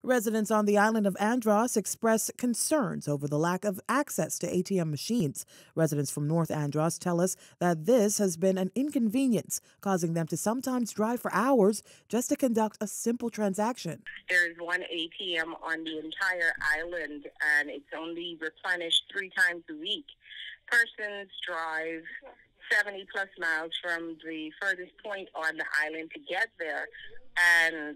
Residents on the island of Andros express concerns over the lack of access to ATM machines. Residents from North Andros tell us that this has been an inconvenience, causing them to sometimes drive for hours just to conduct a simple transaction. There is one ATM on the entire island, and it's only replenished 3 times a week. Persons drive 70 plus miles from the furthest point on the island to get there, and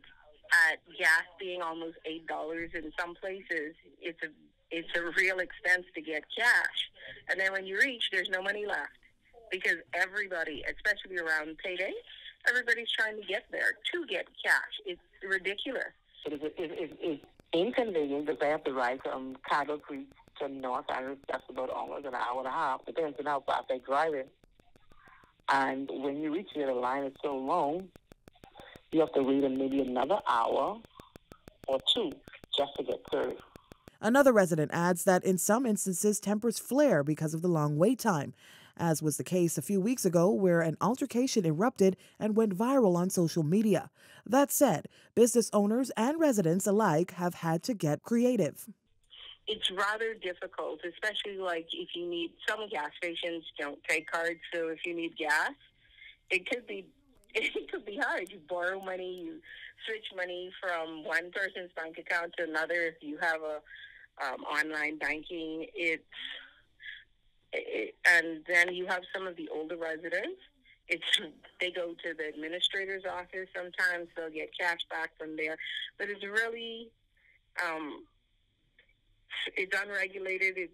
at gas being almost $8 in some places, it's a real expense to get cash. And then when you reach, there's no money left because everybody, especially around payday, everybody's trying to get there to get cash. It's ridiculous. It's inconvenient because I have to ride from Cattle Creek to North Island. That's about almost an hour and a half. Depends on how fast they're driving. And when you reach there, the line is so long, you have to wait maybe another hour or 2 just to get served. Another resident adds that in some instances, tempers flare because of the long wait time, as was the case a few weeks ago where an altercation erupted and went viral on social media. That said, business owners and residents alike have had to get creative. It's rather difficult, especially like if you need, some gas stations don't take cards, so if you need gas, it could be hard. You borrow money, you switch money from one person's bank account to another. If you have online banking, and then you have some of the older residents. They go to the administrator's office. Sometimes they'll get cash back from there, but it's really it's unregulated. It's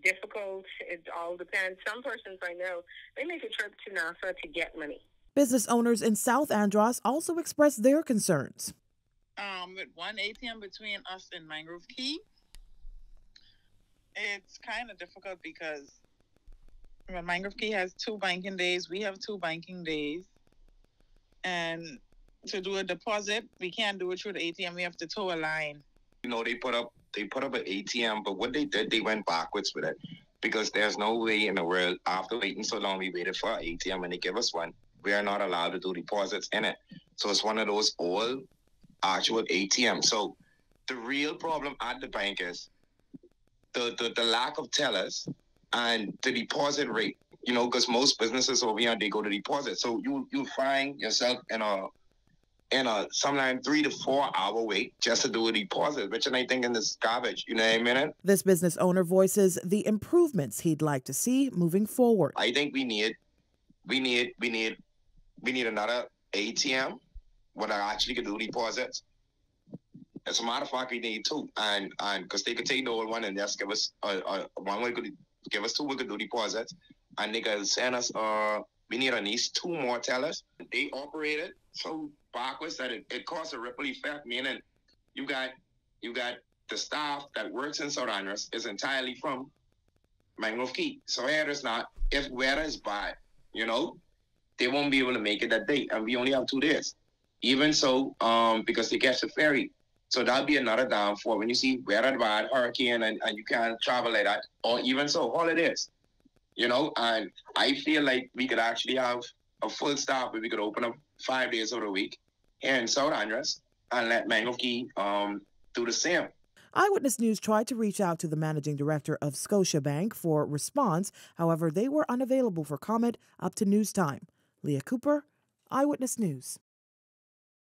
difficult. It all depends. Some persons I know, they make a trip to NASA to get money. Business owners in South Andros also expressed their concerns. With one ATM between us and Mangrove Key, it's kind of difficult because Mangrove Key has 2 banking days. We have 2 banking days. And to do a deposit, we can't do it through the ATM. We have to tow a line. You know, they put up an ATM, but what they did, they went backwards with it because there's no way in the world, after waiting so long, we waited for an ATM and they give us one. We are not allowed to do deposits in it. So it's one of those old actual ATMs. So the real problem at the bank is the lack of tellers and the deposit rate, you know, because most businesses over here, they go to deposit. So you find yourself in a sometimes 3 to 4 hour wait just to do a deposit, which I think is garbage. You know what I mean? This business owner voices the improvements he'd like to see moving forward. I think we need another ATM where I actually can do deposits. As a matter of fact, we need 2, and because they could take the old one and just give us one. We could give us 2. We could do deposits, and they could send us. We need at least 2 more tellers. They operate it so backwards that it causes a ripple effect. Meaning, you got the staff that works in South Andros is entirely from Mangrove Key. So here is not. If weather is bad, you know, they won't be able to make it that day, and we only have 2 days. Even so, because they catch the ferry. So that'll be another downfall when you see weather bad, hurricane, and you can't travel like that, or even so, holidays. You know, and I feel like we could actually have a full staff where we could open up 5 days of the week here in South Andros and let Mangrove Key do the same. Eyewitness News tried to reach out to the managing director of Scotiabank for response. However, they were unavailable for comment up to news time. Leah Cooper, Eyewitness News.